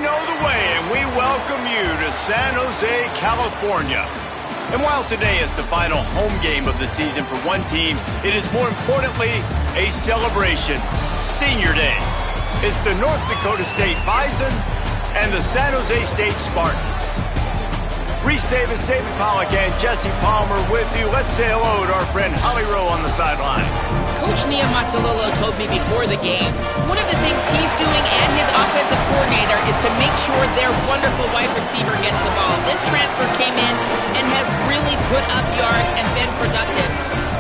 know the way, and we welcome you to San Jose, California. And while today is the final home game of the season for one team, it is more importantly a celebration. Senior Day. It's the North Dakota State Bison and the San Jose State Spartans. Reese Davis, David Pollack, and Jesse Palmer with you. Let's say hello to our friend Holly Rowe on the sideline. Coach Ncaa told me before the game, one of the things he's doing and his offensive coordinator is to make sure their wonderful wide receiver gets the ball. This transfer came in and has really put up yards and been productive.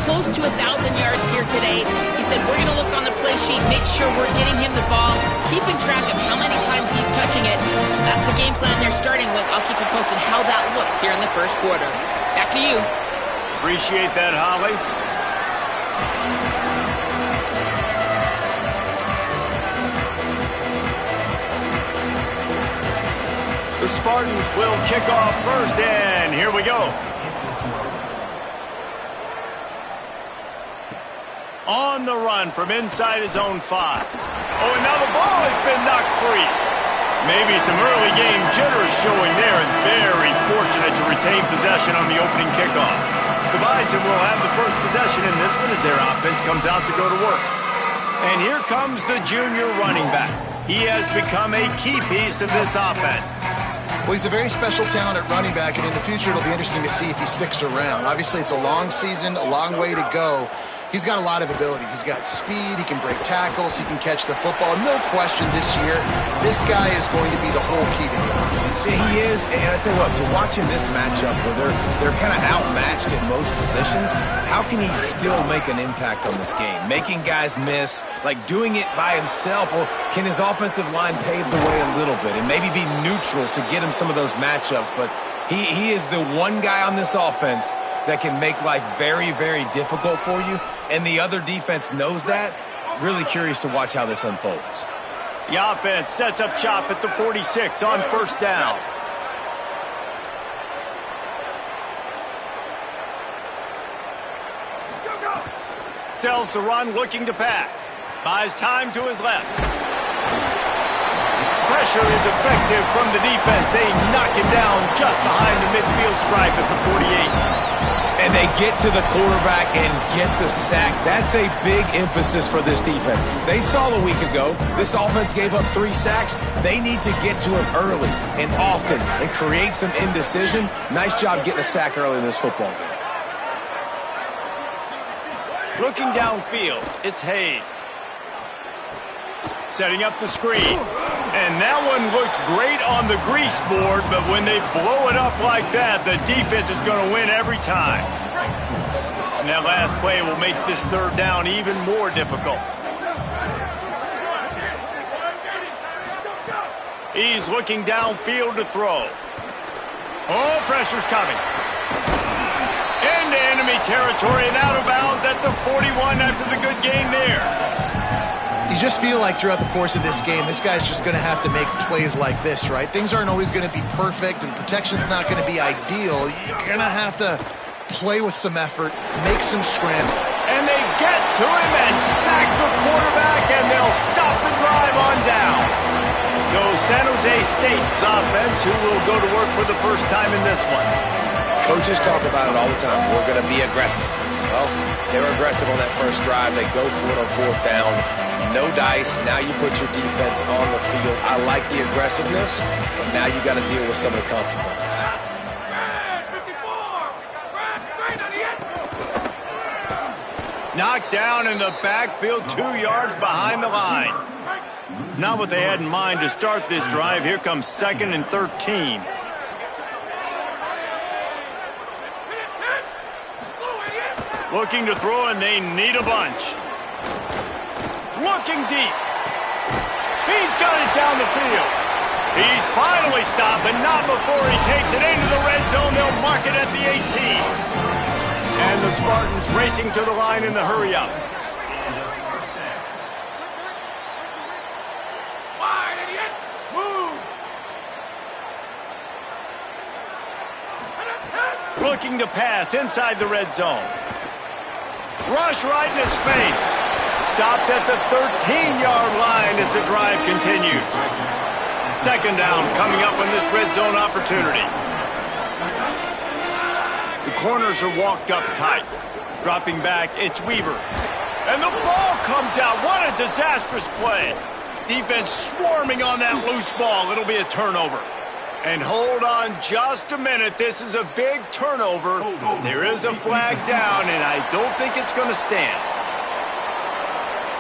Close to 1,000 yards here today. He said, we're going to look on the play sheet, make sure we're getting him the ball, keeping track of how many times he's touching it. That's the game plan they're starting with. I'll keep you posted how that looks here in the first quarter. Back to you. Appreciate that, Holly. The Spartans will kick off first, and here we go. On the run from inside his own 5. Oh, and now the ball has been knocked free. Maybe some early game jitters showing there, and very fortunate to retain possession on the opening kickoff. The Bison will have the first possession in this one as their offense comes out to go to work. And here comes the junior running back. He has become a key piece of this offense. Well, he's a very special talent at running back, and in the future it'll be interesting to see if he sticks around. Obviously, it's a long season, a long way to go. He's got a lot of ability. He's got speed, he can break tackles, he can catch the football. No question this year, this guy is going to be the whole key to the offense. He is, and I tell you what, to watch him this matchup where they're kind of outmatched at most positions, how can he still make an impact on this game? Making guys miss, like doing it by himself, or can his offensive line pave the way a little bit and maybe be neutral to get him some of those matchups? But he is the one guy on this offense that can make life very, very difficult for you, and the other defense knows that. Really curious to watch how this unfolds. The offense sets up shop at the 46 on first down. Sells the run, looking to pass. Buys time to his left. Pressure is effective from the defense. They knock him down just behind the midfield stripe at the 48. And they get to the quarterback and get the sack. That's a big emphasis for this defense. They saw a week ago, this offense gave up 3 sacks. They need to get to him early and often and create some indecision. Nice job getting a sack early in this football game. Looking downfield, it's Hayes. Setting up the screen. And that one looked great on the grease board, but when they blow it up like that, the defense is going to win every time. And that last play will make this third down even more difficult. He's looking downfield to throw. Oh, pressure's coming. Into enemy territory and out of bounds at the 41 after the good gain there. You just feel like throughout the course of this game, this guy's just going to have to make plays like this, right? Things aren't always going to be perfect, and protection's not going to be ideal. You're going to have to play with some effort, make some scramble. And they get to him and sack the quarterback, and they'll stop the drive on down. So San Jose State's offense, who will go to work for the first time in this one. Coaches talk about it all the time. We're going to be aggressive. Well, they were aggressive on that first drive. They go for it on 4th down. No dice. Now you put your defense on the field. I like the aggressiveness, but now you got to deal with some of the consequences. Knocked down in the backfield, 2 yards behind the line. Not what they had in mind to start this drive. Here comes 2nd and 13. Looking to throw, and they need a bunch. Looking deep. He's got it down the field. He's finally stopped, but not before he takes it into the red zone. They'll mark it at the 18. And the Spartans racing to the line in the hurry-up. Looking to pass inside the red zone. Rush right in his face. Stopped at the 13-yard line as the drive continues. Second down coming up on this red zone opportunity. The corners are walked up tight. Dropping back, it's Weaver. And the ball comes out. What a disastrous play. Defense swarming on that loose ball. It'll be a turnover. And hold on just a minute. This is a big turnover. There is a flag down, and I don't think it's going to stand.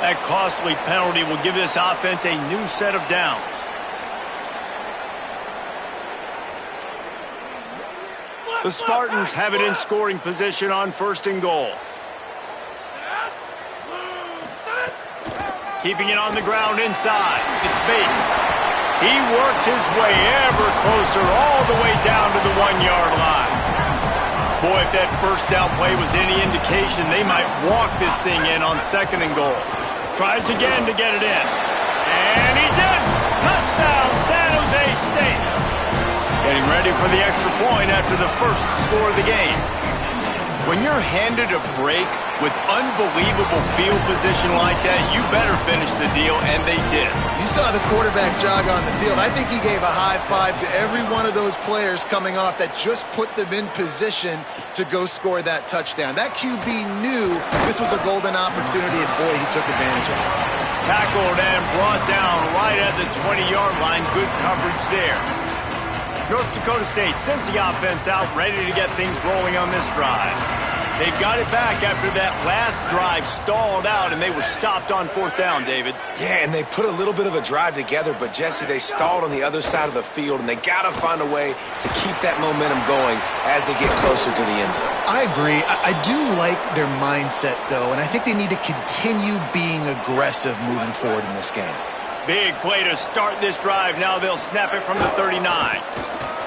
That costly penalty will give this offense a new set of downs. The Spartans have it in scoring position on 1st and goal. Keeping it on the ground inside. It's Bates. He works his way ever closer all the way down to the 1-yard line. Boy, if that first down play was any indication, they might walk this thing in on 2nd and goal. Tries again to get it in. And he's in! Touchdown, San Jose State! Getting ready for the extra point after the first score of the game. When you're handed a break with unbelievable field position like that, you better finish the deal, and they did. You saw the quarterback jog on the field. I think he gave a high five to every one of those players coming off that just put them in position to go score that touchdown. That QB knew this was a golden opportunity, and boy, he took advantage of it. Tackled and brought down right at the 20-yard line. Good coverage there. North Dakota State sends the offense out, ready to get things rolling on this drive. They've got it back after that last drive stalled out, and they were stopped on 4th down, David. Yeah, and they put a little bit of a drive together, but, Jesse, they stalled on the other side of the field, and they got to find a way to keep that momentum going as they get closer to the end zone. I agree. I do like their mindset, though, and I think they need to continue being aggressive moving forward in this game. Big play to start this drive. Now they'll snap it from the 39.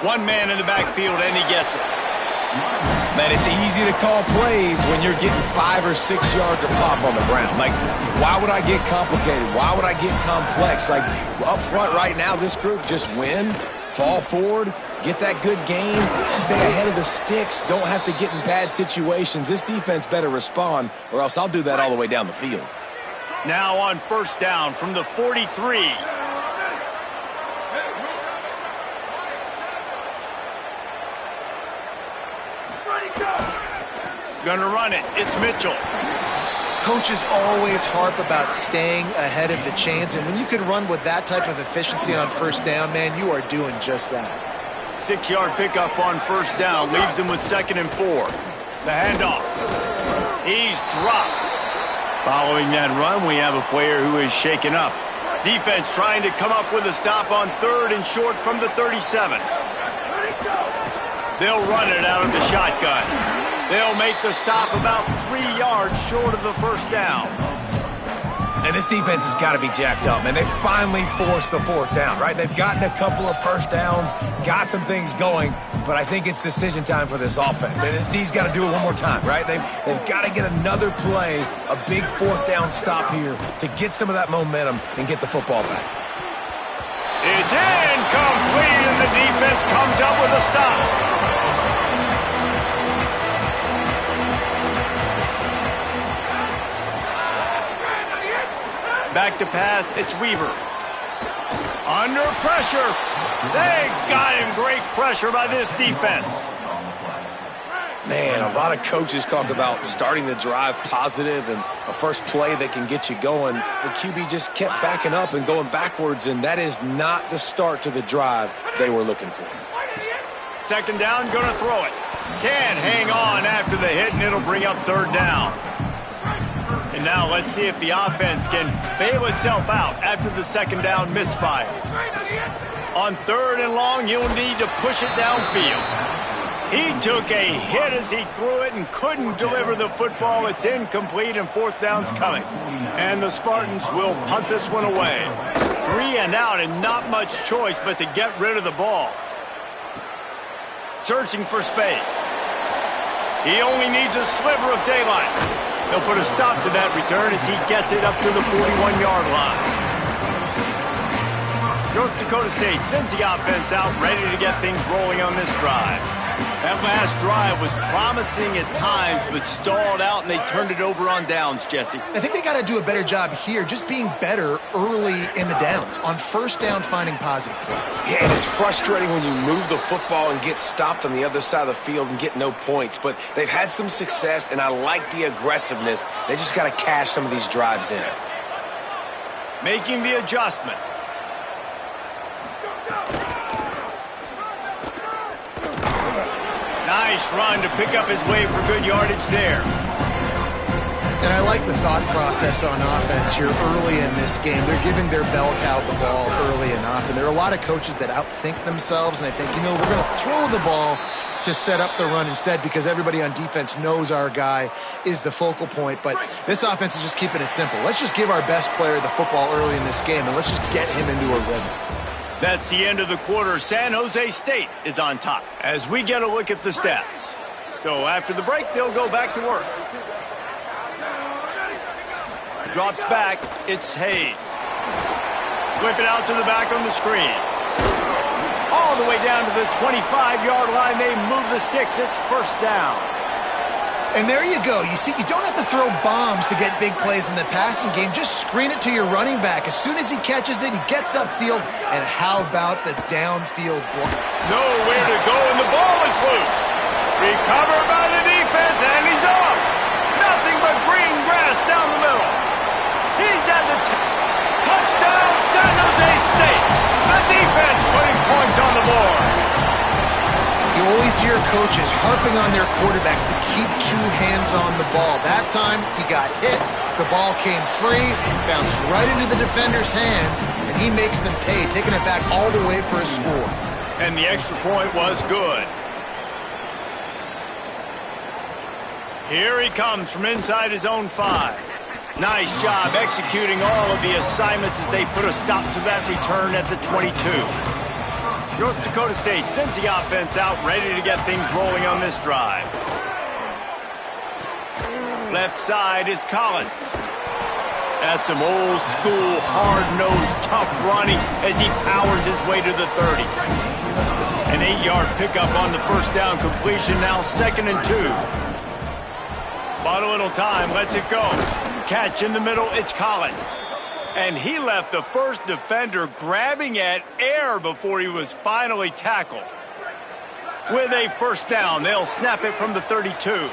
One man in the backfield, and he gets it. Man, it's easy to call plays when you're getting 5 or 6 yards of pop on the ground. Like, why would I get complicated? Why would I get complex? Like, up front right now, this group just win, fall forward, get that good gain, stay ahead of the sticks, don't have to get in bad situations. This defense better respond, or else I'll do that all the way down the field. Now on 1st down from the 43. Gonna run it. It's Mitchell. Coaches always harp about staying ahead of the chains, and when you can run with that type of efficiency on 1st down, man, you are doing just that. 6-yard pickup on 1st down leaves him with 2nd and 4. The handoff. He's dropped. Following that run, we have a player who is shaken up. Defense trying to come up with a stop on 3rd and short from the 37. They'll run it out of the shotgun. They'll make the stop about 3 yards short of the 1st down. And this defense has got to be jacked up, man. They finally forced the 4th down, right? They've gotten a couple of 1st downs, got some things going, but I think it's decision time for this offense. And this D's got to do it one more time, right? They've got to get another play, a big 4th down stop here to get some of that momentum and get the football back. It's incomplete, and the defense comes up with a stop. Back to pass, it's Weaver. Under pressure. They got him. Great pressure by this defense. Man, a lot of coaches talk about starting the drive positive and a first play that can get you going. The QB just kept backing up and going backwards, and that is not the start to the drive they were looking for. 2nd down, gonna throw it. Can't hang on after the hit, and it'll bring up 3rd down. And now let's see if the offense can bail itself out after the 2nd down misfire. On 3rd and long, you'll need to push it downfield. He took a hit as he threw it and couldn't deliver the football. It's incomplete, and 4th down's coming. And the Spartans will punt this one away. 3 and out, and not much choice but to get rid of the ball. Searching for space. He only needs a sliver of daylight. They'll put a stop to that return as he gets it up to the 41-yard line. North Dakota State sends the offense out, ready to get things rolling on this drive. That last drive was promising at times, but stalled out, and they turned it over on downs, Jesse. I think they got to do a better job here, just being better early in the downs. On first down, finding positive plays. Yeah, and it's frustrating when you move the football and get stopped on the other side of the field and get no points. But they've had some success, and I like the aggressiveness. They just got to cash some of these drives in. Making the adjustment. Nice run to pick up his way for good yardage there. And I like the thought process on offense here early in this game. They're giving their bell cow the ball early enough. And there are a lot of coaches that outthink themselves, and they think, we're going to throw the ball to set up the run instead because everybody on defense knows our guy is the focal point. But this offense is just keeping it simple. Let's just give our best player the football early in this game, and let's just get him into a rhythm. That's the end of the quarter. San Jose State is on top as we get a look at the stats. So after the break, they'll go back to work. Drops back. It's Hayes. Flip it out to the back on the screen. All the way down to the 25-yard line. They move the sticks. It's first down. And there you go. You see, you don't have to throw bombs to get big plays in the passing game. Just screen it to your running back. As soon as he catches it, he gets upfield. And how about the downfield block? Nowhere to go, and the ball is loose. Recovered by the defense, and he's off. Nothing but green grass down the middle. He's at the touchdown, San Jose State. The defense putting points on the board. You always hear coaches harping on their quarterbacks to keep two hands on the ball. That time, he got hit. The ball came free, bounced right into the defender's hands, and he makes them pay, taking it back all the way for a score. And the extra point was good. Here he comes from inside his own 5. Nice job executing all of the assignments as they put a stop to that return at the 22. North Dakota State sends the offense out, ready to get things rolling on this drive. Left side is Collins. That's some old school, hard-nosed, tough running as he powers his way to the 30. An 8-yard pickup on the first down completion, now 2nd and 2. Bought a little time, lets it go. Catch in the middle, it's Collins. And he left the first defender grabbing at air before he was finally tackled. With a first down, they'll snap it from the 32.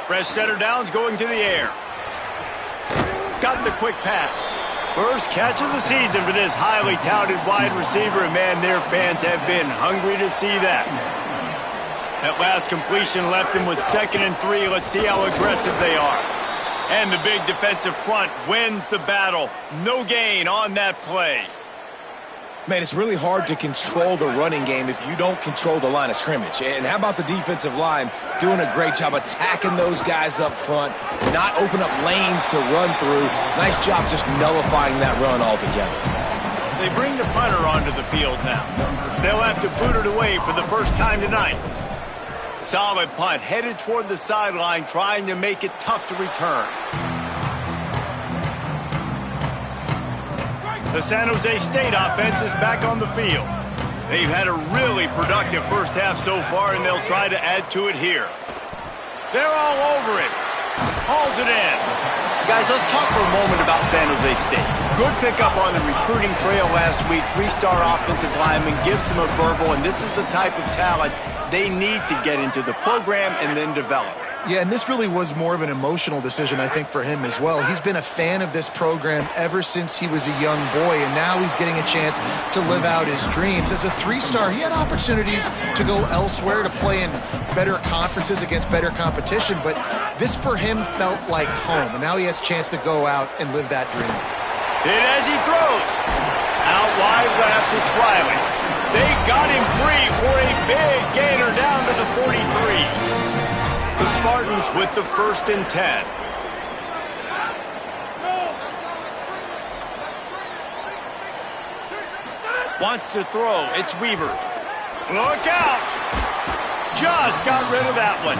Fresh setter downs going to the air. Got the quick pass. First catch of the season for this highly touted wide receiver, and man, their fans have been hungry to see that. That last completion left him with 2nd and 3. Let's see how aggressive they are. And the big defensive front wins the battle. No gain on that play. Man, it's really hard to control the running game if you don't control the line of scrimmage. And how about the defensive line doing a great job attacking those guys up front, not open up lanes to run through. Nice job just nullifying that run altogether. They bring the punter onto the field now. They'll have to boot it away for the first time tonight. Solid punt, headed toward the sideline, trying to make it tough to return. The San Jose State offense is back on the field. They've had a really productive first half so far, and they'll try to add to it here. They're all over it. Hauls it in. Guys, let's talk for a moment about San Jose State. Good pickup on the recruiting trail last week. 3-star offensive lineman gives them a verbal, and this is the type of talent they need to get into the program and then develop. Yeah, and this really was more of an emotional decision, I think, for him as well. He's been a fan of this program ever since he was a young boy, and now he's getting a chance to live out his dreams. As a 3-star, he had opportunities to go elsewhere, to play in better conferences against better competition, but this for him felt like home, and now he has a chance to go out and live that dream. Hit as he throws. Out wide left, it's Riley. They got him free for a big gainer down to the 43. The Spartans with the 1st and 10. Wants to throw. It's Weaver. Look out. Just got rid of that one.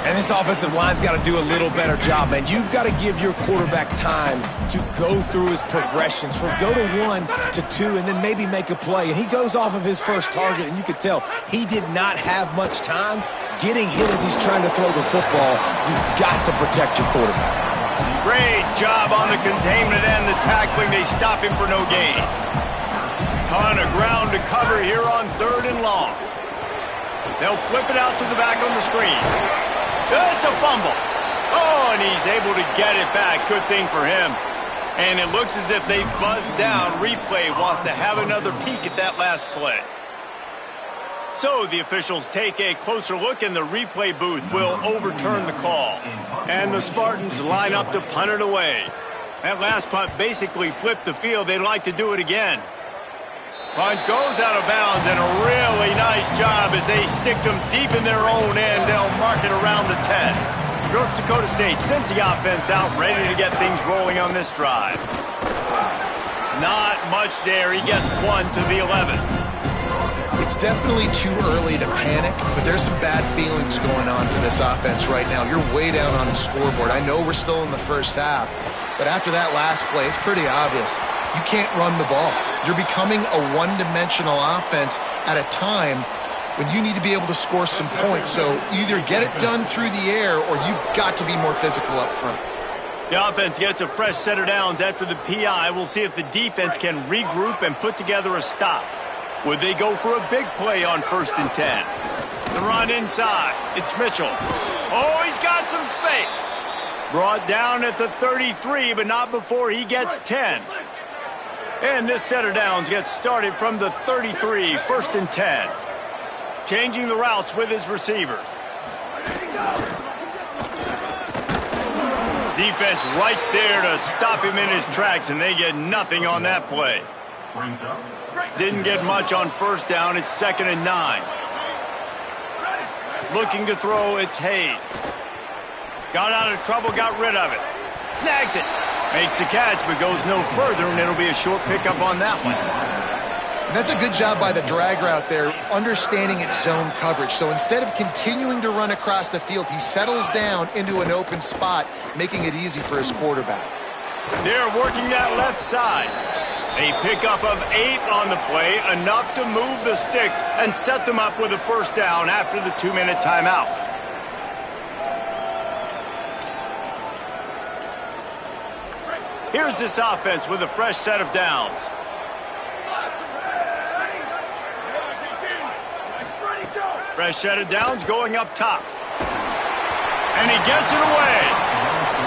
And this offensive line's got to do a little better job, man. You've got to give your quarterback time to go through his progressions, from go to 1 to 2, and then maybe make a play. And he goes off of his first target, and you could tell he did not have much time getting hit as he's trying to throw the football. You've got to protect your quarterback. Great job on the containment and the tackling. They stop him for no gain. Ton of ground to cover here on 3rd and long. They'll flip it out to the back on the screen. It's a fumble. Oh, and he's able to get it back. Good thing for him. And it looks as if they buzzed down. Replay wants to have another peek at that last play. So the officials take a closer look, and the replay booth will overturn the call. And the Spartans line up to punt it away. That last punt basically flipped the field. They'd like to do it again. Punt goes out of bounds, and a really nice job as they stick them deep in their own end. They'll mark it around the 10. North Dakota State sends the offense out, ready to get things rolling on this drive. Not much there. He gets 1 to the 11. It's definitely too early to panic, but there's some bad feelings going on for this offense right now. You're way down on the scoreboard. I know we're still in the first half, but after that last play, it's pretty obvious. You can't run the ball. You're becoming a one-dimensional offense at a time when you need to be able to score some points. So either get it done through the air or you've got to be more physical up front. The offense gets a fresh set of downs after the PI. We'll see if the defense can regroup and put together a stop. Would they go for a big play on 1st and 10? The run inside. It's Mitchell. Oh, he's got some space. Brought down at the 33, but not before he gets 10. And this set of downs gets started from the 33, 1st and 10. Changing the routes with his receivers. Defense right there to stop him in his tracks, and they get nothing on that play. Didn't get much on 1st down. It's 2nd and 9. Looking to throw, it's Hayes. Got out of trouble, got rid of it. Snags it. Makes the catch, but goes no further, and it'll be a short pickup on that one. And that's a good job by the drag route there, understanding its zone coverage. So instead of continuing to run across the field, he settles down into an open spot, making it easy for his quarterback. They're working that left side. A pickup of 8 on the play, enough to move the sticks and set them up with a 1st down after the 2-minute timeout. Here's this offense with a fresh set of downs. Fresh set of downs going up top. And he gets it away.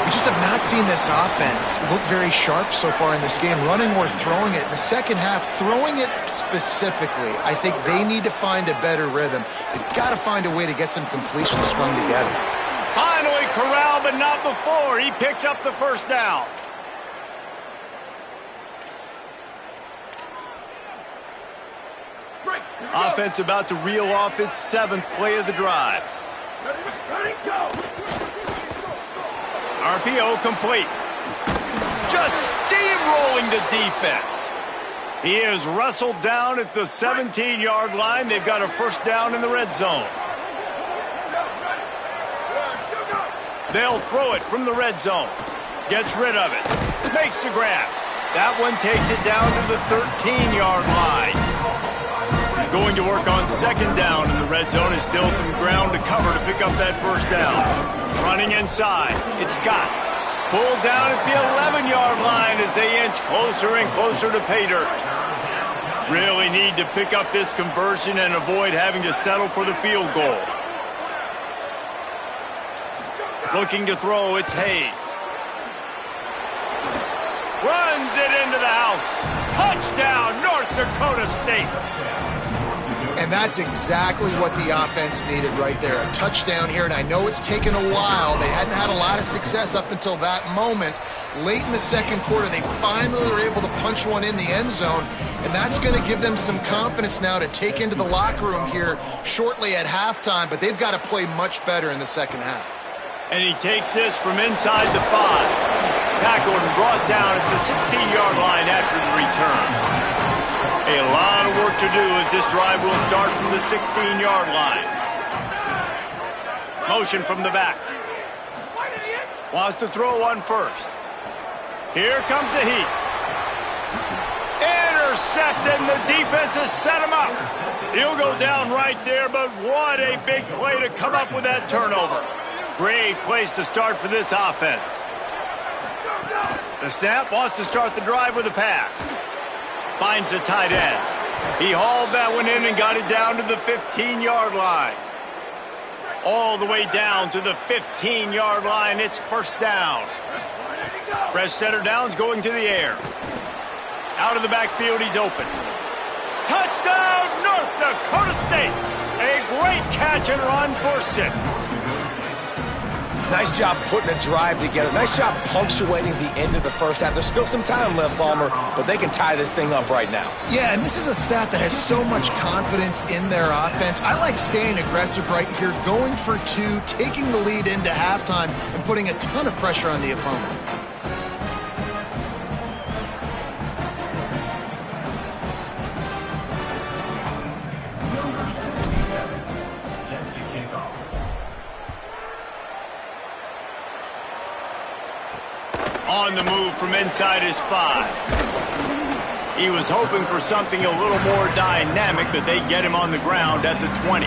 We just have not seen this offense look very sharp so far in this game, running or throwing it. In the second half, throwing it specifically, I think they need to find a better rhythm. They've got to find a way to get some completions strung together. Finally corralled, but not before. He picks up the 1st down. Offense about to reel off its 7th play of the drive. Ready, go! RPO complete. Just steamrolling the defense. He is wrestled down at the 17-yard line. They've got a 1st down in the red zone. They'll throw it from the red zone. Gets rid of it. Makes the grab. That one takes it down to the 13-yard line. Going to work on 2nd down in the red zone. Is still some ground to cover to pick up that 1st down. Running inside, it's Scott. Pulled down at the 11-yard line as they inch closer and closer to pay dirt. Really need to pick up this conversion and avoid having to settle for the field goal. Looking to throw, it's Hayes. Runs it into the house. Touchdown, North Dakota State. And that's exactly what the offense needed right there. A touchdown here, and I know it's taken a while. They hadn't had a lot of success up until that moment. Late in the 2nd quarter, they finally were able to punch one in the end zone, and that's going to give them some confidence now to take into the locker room here shortly at halftime, but they've got to play much better in the 2nd half. And he takes this from inside the 5. Tackled and brought down at the 16-yard line after the return. A lot of work to do as this drive will start from the 16-yard line. Motion from the back. Wants to throw one first. Here comes the heat. Intercepted, and the defense has set him up. He'll go down right there, but what a big play to come up with that turnover. Great place to start for this offense. The snap, wants to start the drive with a pass. Finds the tight end. He hauled that one in and got it down to the 15-yard line. All the way down to the 15-yard line. It's first down. Fresh setter down's going to the air. Out of the backfield, he's open. Touchdown, North Dakota State. A great catch and run for 6. Nice job putting a drive together. Nice job punctuating the end of the first half. There's still some time left, Palmer, but they can tie this thing up right now. Yeah, and this is a staff that has so much confidence in their offense. I like staying aggressive right here, going for 2, taking the lead into halftime, and putting a ton of pressure on the opponent. On the move from inside his 5. He was hoping for something a little more dynamic, but they get him on the ground at the 20.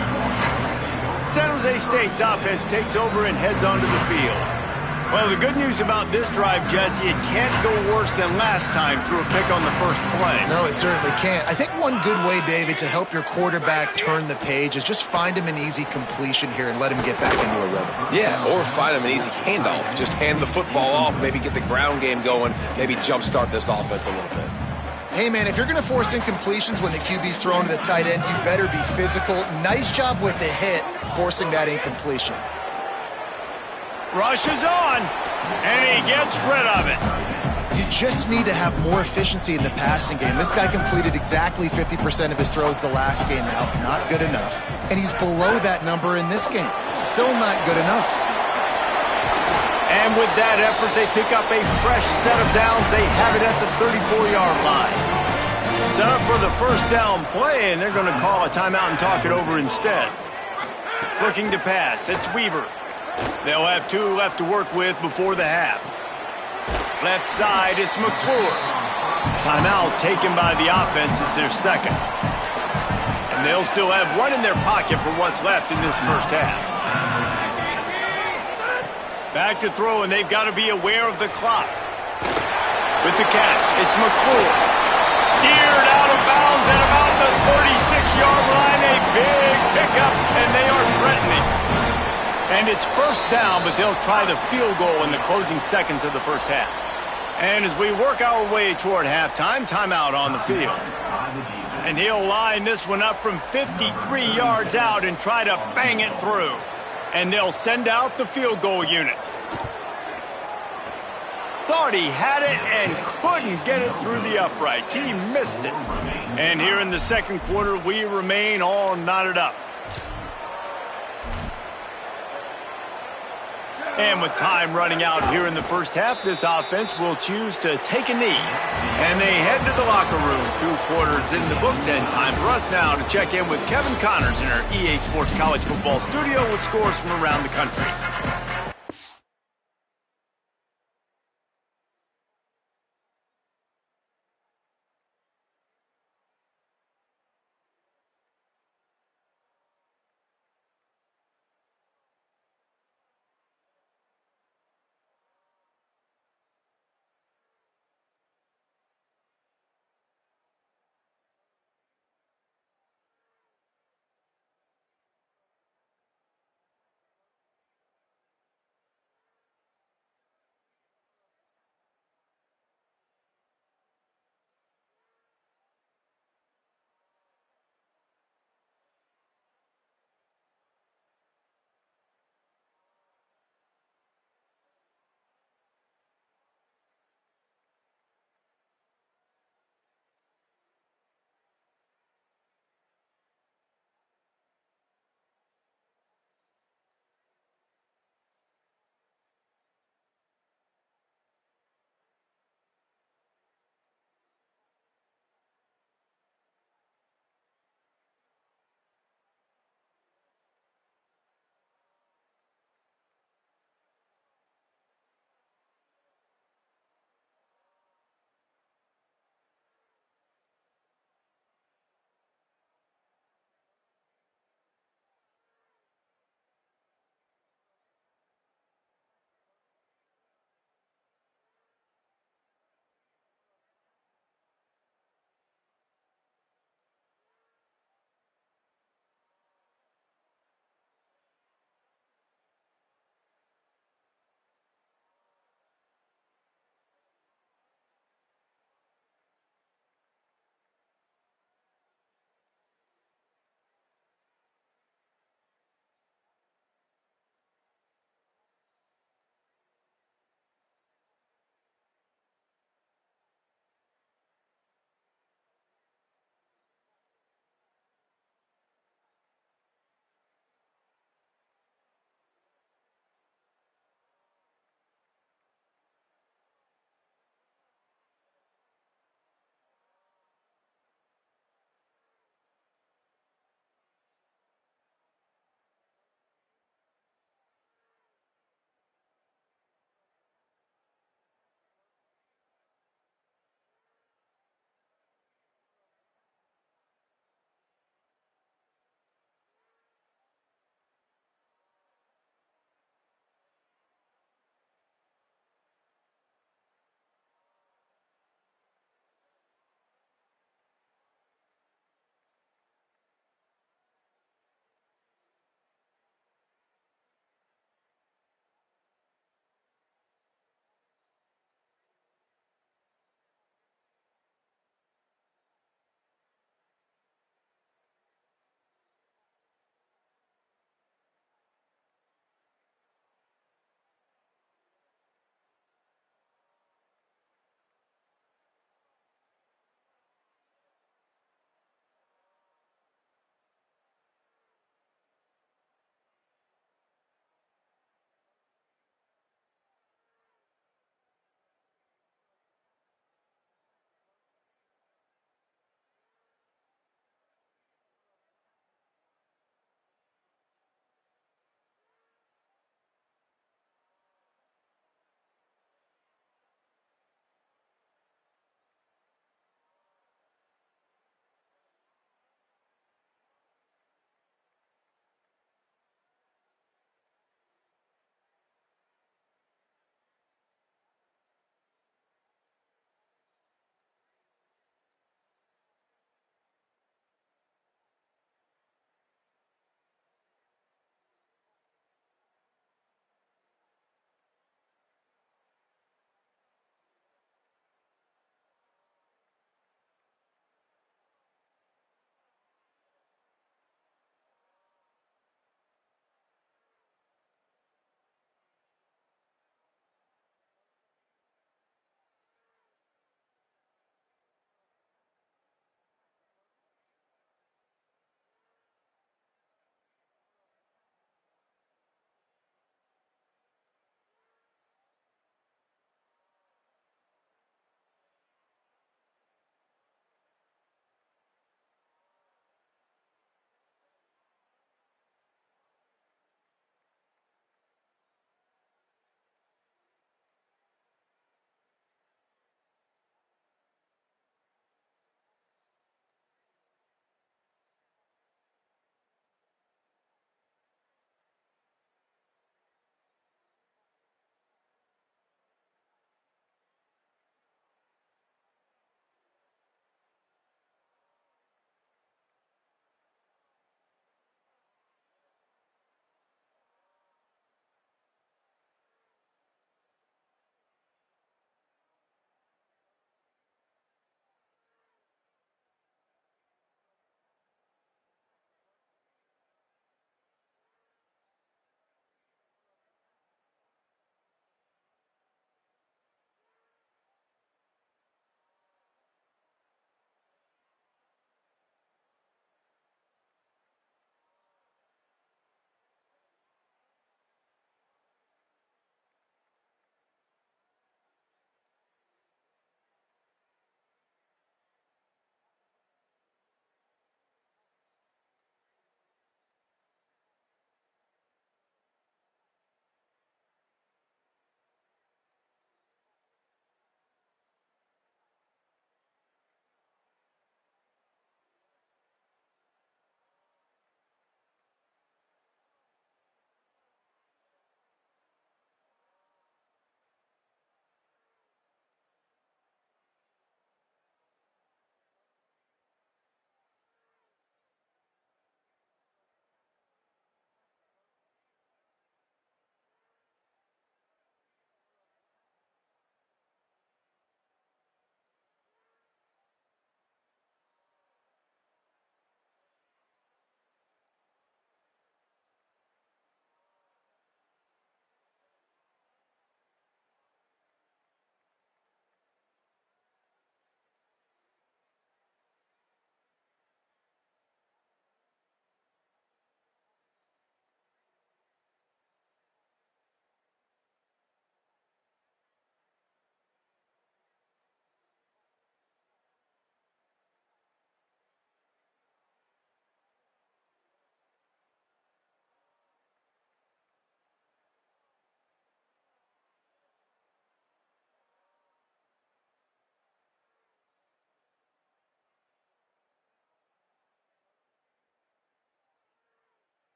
San Jose State's offense takes over and heads onto the field. Well, the good news about this drive, Jesse, it can't go worse than last time through a pick on the first play. No, it certainly can't. I think one good way, David, to help your quarterback turn the page is just find him an easy completion here and let him get back into a rhythm. Yeah, or find him an easy handoff. Just hand the football off, maybe get the ground game going, maybe jumpstart this offense a little bit. Hey, man, if you're going to force incompletions when the QB's thrown to the tight end, you better be physical. Nice job with the hit, forcing that incompletion. Rushes on, and he gets rid of it. You just need to have more efficiency in the passing game. This guy completed exactly 50% of his throws the last game out. Not good enough. And he's below that number in this game. Still not good enough. And with that effort, they pick up a fresh set of downs. They have it at the 34-yard line. Set up for the first down play, and they're going to call a timeout and talk it over instead. Looking to pass, it's Weaver. They'll have 2 left to work with before the half. Left side, it's McClure. Timeout taken by the offense. It's their second. And they'll still have 1 in their pocket for what's left in this first half. Back to throw, and they've got to be aware of the clock. With the catch, it's McClure. Steered out of bounds at about the 36-yard line. A big pickup, and they are threatening. And it's first down, but they'll try the field goal in the closing seconds of the first half. And as we work our way toward halftime, timeout on the field. And he'll line this one up from 53 yards out and try to bang it through. And they'll send out the field goal unit. Thought he had it and couldn't get it through the uprights. He missed it. And here in the second quarter, we remain all knotted up. And with time running out here in the first half, this offense will choose to take a knee. And they head to the locker room. 2 quarters in the books, and time for us now to check in with Kevin Connors in our EA Sports College Football studio with scores from around the country.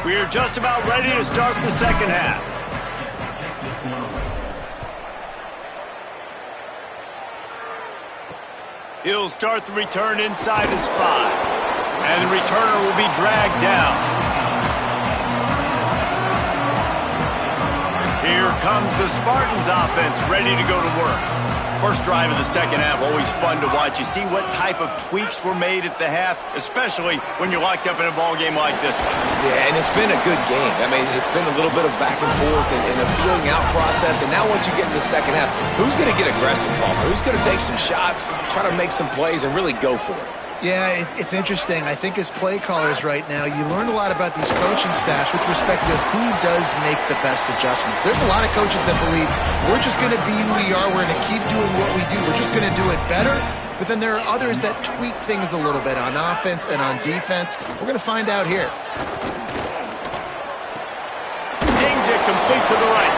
We're just about ready to start the second half. He'll start the return inside his 5. And the returner will be dragged down. Here comes the Spartans offense, ready to go to work. First drive of the second half, always fun to watch. You see what type of tweaks were made at the half, especially when you're locked up in a ball game like this one. Yeah, and it's been a good game. I mean, it's been a little bit of back and forth and a feeling out process. And now once you get in the second half, who's going to get aggressive, Palmer? Who's going to take some shots, try to make some plays, and really go for it? Yeah, it's interesting. I think as play callers right now, you learn a lot about these coaching staffs with respect to who does make the best adjustments. There's a lot of coaches that believe we're just going to be who we are. We're going to keep doing what we do. We're just going to do it better. But then there are others that tweak things a little bit on offense and on defense. We're going to find out here. Zings it complete to the right.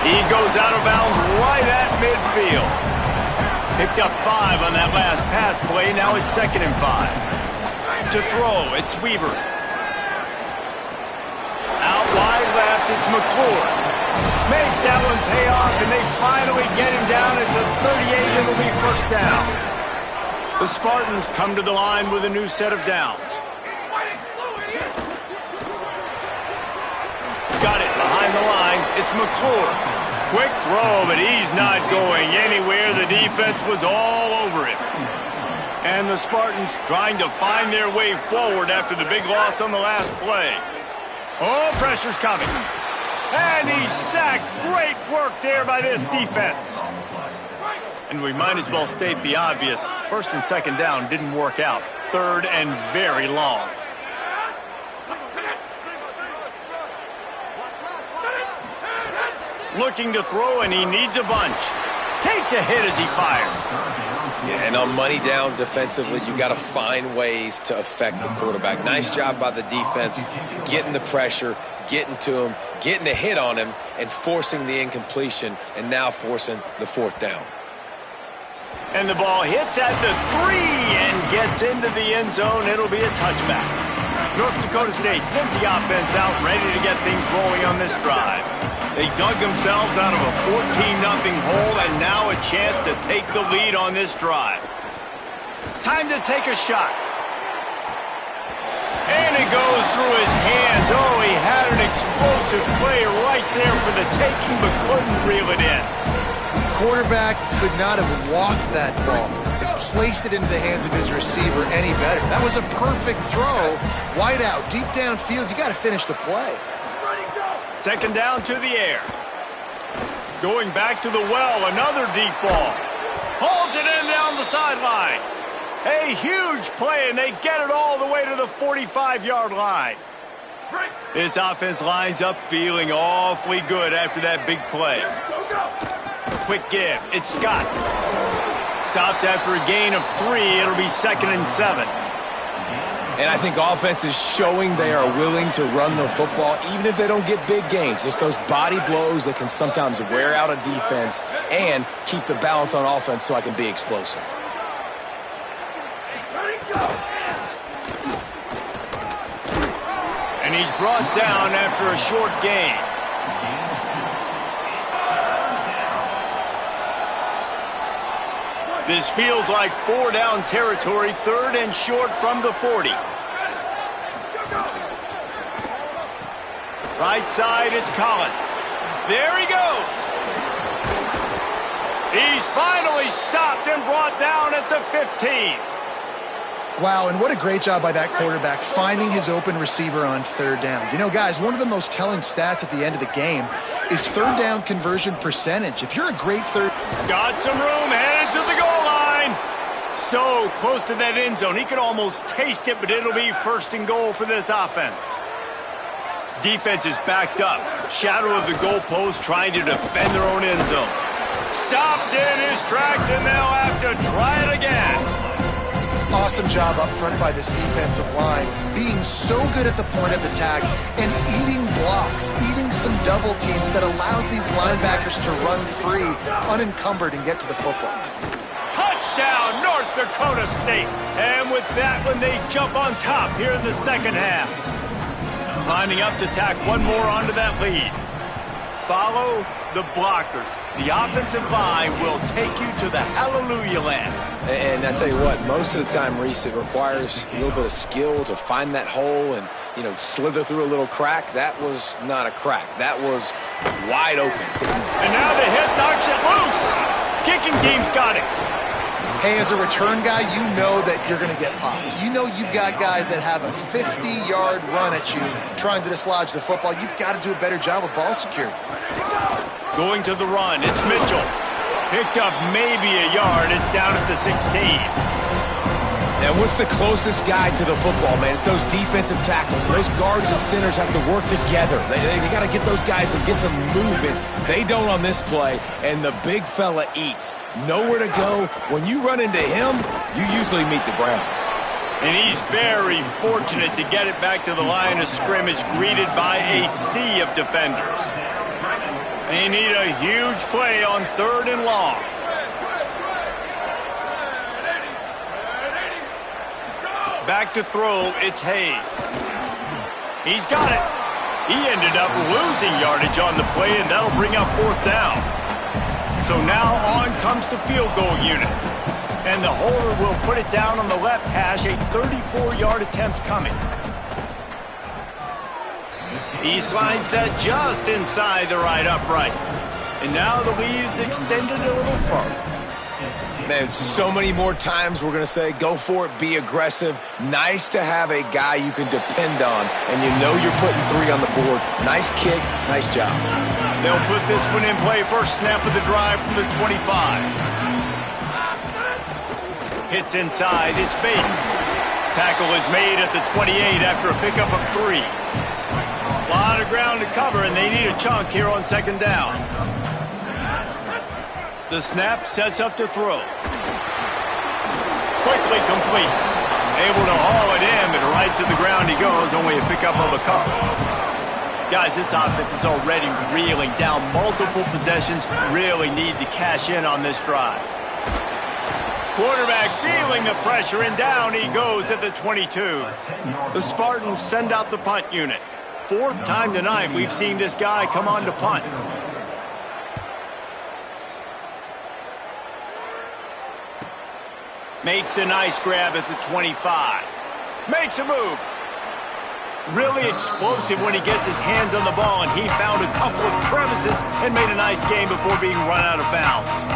He goes out of bounds right at midfield. Picked up 5 on that last pass play. Now it's 2nd and 5. To throw, it's Weaver. Out wide left, it's McClure. Makes that one pay off, and they finally get him down at the 38. It'll be first down. The Spartans come to the line with a new set of downs. Got it behind the line. It's McClure. Quick throw, but he's not going anywhere. The defense was all over him. And the Spartans trying to find their way forward after the big loss on the last play. Oh, pressure's coming. And he's sacked. Great work there by this defense. And we might as well state the obvious. 1st and 2nd down didn't work out. 3rd and very long. Looking to throw, and he needs a bunch. Takes a hit as he fires. Yeah, and on money down defensively, you got to find ways to affect the quarterback. Nice job by the defense, getting the pressure, getting to him, getting a hit on him, and forcing the incompletion, and now forcing the 4th down. And the ball hits at the 3 and gets into the end zone. It'll be a touchback. North Dakota State sends the offense out, ready to get things rolling on this drive. They dug themselves out of a 14-0 hole, and now a chance to take the lead on this drive. Time to take a shot. And it goes through his hands. Oh, he had an explosive play right there for the taking, but couldn't reel it in. Quarterback could not have walked that ball and placed it into the hands of his receiver any better. That was a perfect throw. Wide out, deep downfield. You got to finish the play. 2nd down to the air. Going back to the well, another deep ball. Hauls it in down the sideline. A huge play, and they get it all the way to the 45-yard line. This offense lines up feeling awfully good after that big play. Quick give. It's Scott. Stopped after a gain of 3. It'll be 2nd and 7. And I think offense is showing they are willing to run the football, even if they don't get big gains. Just those body blows that can sometimes wear out a defense and keep the balance on offense so I can be explosive. And he's brought down after a short gain. This feels like 4-down territory, 3rd and short from the 40. Right side, it's Collins. There he goes. He's finally stopped and brought down at the 15. Wow, and what a great job by that quarterback finding his open receiver on 3rd down. You know, guys, one of the most telling stats at the end of the game is 3rd down conversion percentage. If you're a great Got some room, headed to the goal line. So close to that end zone. He could almost taste it, but it'll be 1st and goal for this offense. Defense is backed up. Shadow of the goalpost trying to defend their own end zone. Stopped in his tracks, and they'll have to try it again. Awesome job up front by this defensive line, being so good at the point of attack and eating blocks, eating some double teams that allows these linebackers to run free, unencumbered, and get to the football. Touchdown, North Dakota State. And with that one, they jump on top here in the second half. Lining up to tack one more onto that lead. Follow the blockers. The offensive line will take you to the hallelujah land. And I tell you what, most of the time, Reese, it requires a little bit of skill to find that hole and, slither through a little crack. That was not a crack. That was wide open. And now the hit knocks it loose. Kicking team's got it. Hey, as a return guy, you know that you're going to get popped. You know you've got guys that have a 50-yard run at you trying to dislodge the football. You've got to do a better job with ball security. Going to the run, it's Mitchell. Picked up maybe a yard. It's down at the 16. Now, what's the closest guy to the football, man? It's those defensive tackles. Those guards and centers have to work together. They got to get those guys and get some movement. They don't on this play, and the big fella eats. Nowhere to go. When you run into him, you usually meet the ground. And he's very fortunate to get it back to the line of scrimmage, greeted by a sea of defenders. They need a huge play on 3rd and long. Back to throw, it's Hayes. He's got it. He ended up losing yardage on the play, and that'll bring up 4th down. So now on comes the field goal unit. And the holder will put it down on the left hash, a 34-yard attempt coming. He slides that just inside the right upright. And now the lead is extended a little further. Man, so many more times we're going to say, go for it, be aggressive. Nice to have a guy you can depend on, and you know you're putting 3 on the board. Nice kick, nice job. They'll put this one in play. First snap of the drive from the 25. Hits inside, it's Bates. Tackle is made at the 28 after a pickup of 3. A lot of ground to cover, and they need a chunk here on 2nd down. The snap sets up to throw. Quickly complete. Able to haul it in, and right to the ground he goes, only a pickup of a couple. Guys, this offense is already reeling down multiple possessions. Really need to cash in on this drive. Quarterback feeling the pressure, and down he goes at the 22. The Spartans send out the punt unit. 4th time tonight we've seen this guy come on to punt. Makes a nice grab at the 25. Makes a move. Really explosive when he gets his hands on the ball, and he found a couple of crevices and made a nice game before being run out of bounds.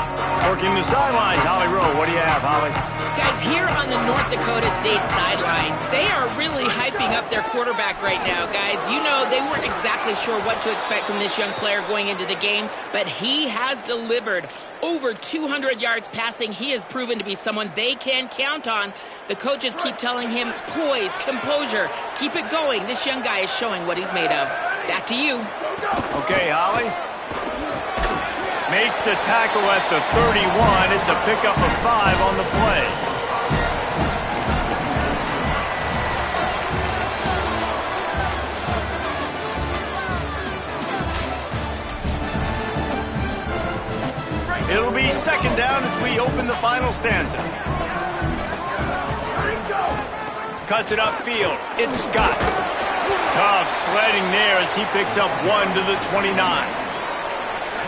Working the sidelines, Holly Rowe. What do you have, Holly? Guys, here on the North Dakota State sideline, they are really hyping up their quarterback right now, guys. You know, they weren't exactly sure what to expect from this young player going into the game, but he has delivered. Over 200 yards passing. He has proven to be someone they can count on. The coaches keep telling him, poise, composure, keep it going. This young guy is showing what he's made of. Back to you. Okay, Holly. Makes the tackle at the 31. It's a pickup of 5 on the play. It'll be 2nd down as we open the final stanza. Cuts it upfield. It's Scott. Tough sledding there as he picks up 1 to the 29.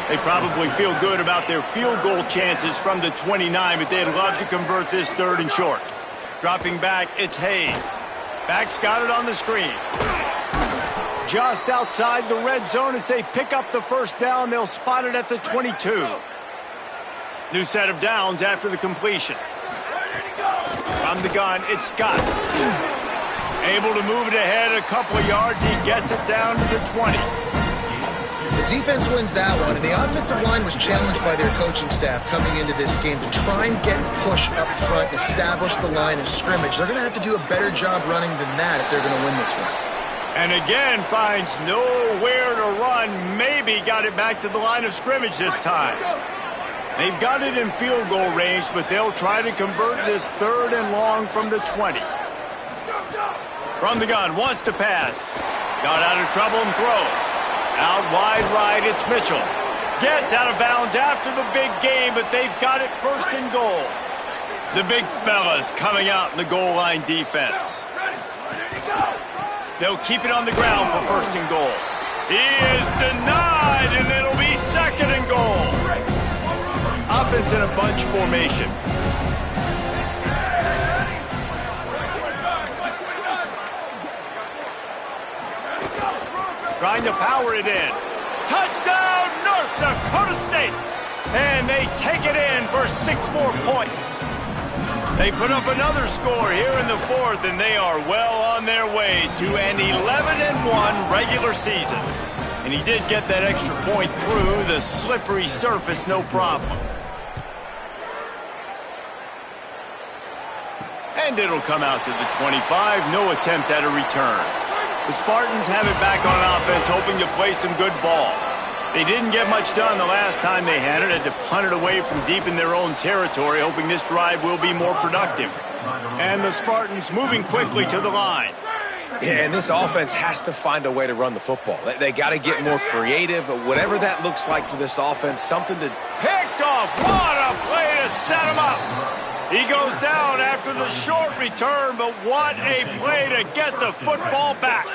They probably feel good about their field goal chances from the 29, but they'd love to convert this 3rd and short. Dropping back, it's Hayes. Back's got it on the screen. Just outside the red zone as they pick up the 1st down. They'll spot it at the 22. New set of downs after the completion. From the gun, it's Scott. Able to move it ahead a couple of yards. He gets it down to the 20. The defense wins that one, and the offensive line was challenged by their coaching staff coming into this game to try and get push up front and establish the line of scrimmage. They're going to have to do a better job running than that if they're going to win this one. And again, finds nowhere to run. Maybe got it back to the line of scrimmage this time. They've got it in field goal range, but they'll try to convert this 3rd and long from the 20. From the gun, wants to pass. Got out of trouble and throws. Out wide right, it's Mitchell. Gets out of bounds after the big game, but they've got it 1st and goal. The big fellas coming out in the goal line defense. They'll keep it on the ground for first and goal. He is denied, and it'll be second and goal. Offense in a bunch formation. Trying to power it in. Touchdown, North Dakota State! And they take it in for 6 more points. They put up another score here in the fourth, and they are well on their way to an 11-1 regular season. And he did get that extra point through the slippery surface, no problem. And it'll come out to the 25, no attempt at a return. The Spartans have it back on offense, hoping to play some good ball. They didn't get much done the last time they had it, had to punt it away from deep in their own territory, hoping this drive will be more productive. And the Spartans moving quickly to the line. Yeah, and this offense has to find a way to run the football. They got to get more creative, whatever that looks like for this offense, something to... Picked off, what a play to set him up. He goes down after the short return, but what a play to get the football back.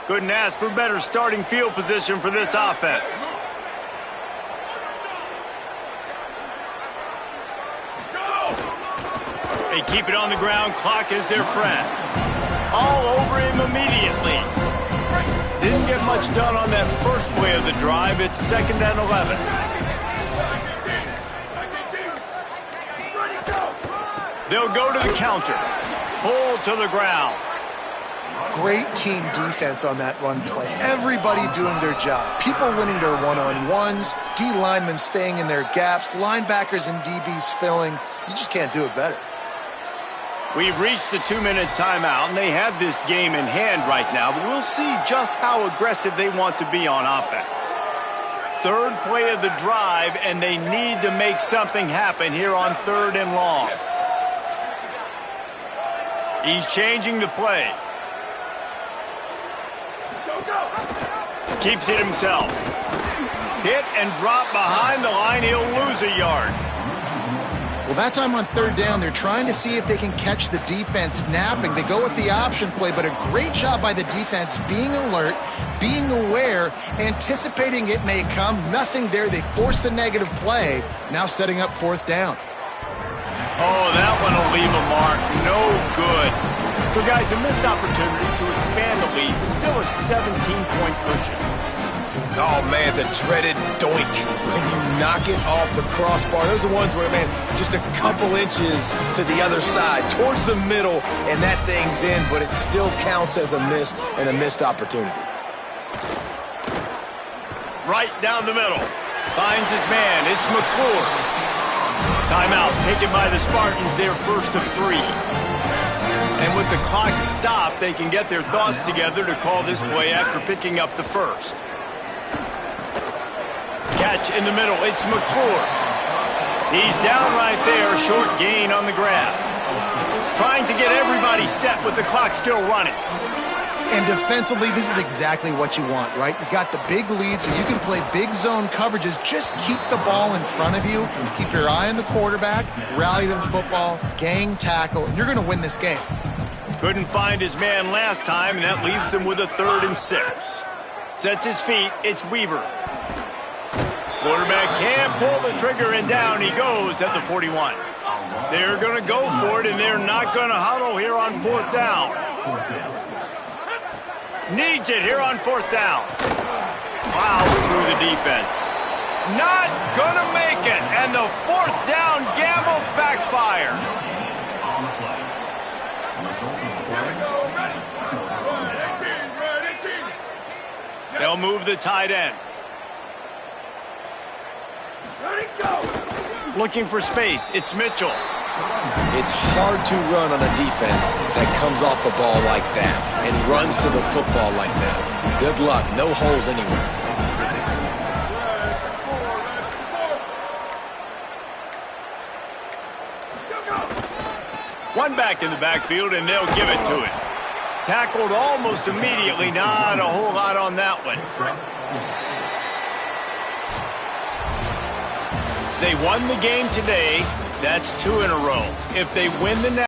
Couldn't ask for better starting field position for this offense. They keep it on the ground. Clock is their friend. All over him immediately. Didn't get much done on that first play of the drive. It's 2nd and 11. They'll go to the counter. Pull to the ground. Great team defense on that run play. Everybody doing their job. People winning their one-on-ones, D linemen staying in their gaps, linebackers and DBs filling. You just can't do it better. We've reached the 2-minute timeout, and they have this game in hand right now, but we'll see just how aggressive they want to be on offense. 3rd play of the drive, and they need to make something happen here on 3rd and long. He's changing the play. Keeps it himself. Hit and drop behind the line. He'll lose a yard. Well, that time on 3rd down, they're trying to see if they can catch the defense napping. They go with the option play, but a great job by the defense being alert, being aware, anticipating it may come. Nothing there. They forced a negative play. Now setting up 4th down. Oh, that one will leave a mark. No good. So, guys, a missed opportunity to expand the lead, but still a 17-point cushion. Oh, man, the dreaded doink. When you knock it off the crossbar. Those are the ones where, man, just a couple inches to the other side, towards the middle, and that thing's in, but it still counts as a miss and a missed opportunity. Right down the middle. Finds his man. It's McClure. Timeout taken by the Spartans, their first of 3. And with the clock stopped, they can get their thoughts together to call this play after picking up the first. Catch in the middle, it's McClure. He's down right there, short gain on the grab. Trying to get everybody set with the clock still running. And defensively, this is exactly what you want, right? You got the big lead, so you can play big zone coverages. Just keep the ball in front of you. Keep your eye on the quarterback. Rally to the football. Gang tackle. And you're going to win this game. Couldn't find his man last time, and that leaves him with a 3rd and 6. Sets his feet. It's Weaver. Quarterback can't pull the trigger, and down he goes at the 41. They're going to go for it, and they're not going to huddle here on 4th down. Needs it here on 4th down. Plows through the defense. Not gonna make it, and the 4th down gamble backfires. They'll move the tight end. Looking for space, it's Mitchell. It's hard to run on a defense that comes off the ball like that and runs to the football like that. Good luck. No holes anywhere. One back in the backfield, and they'll give it to him. Tackled almost immediately. Not a whole lot on that one. They won the game today. That's 2 in a row. If they win the next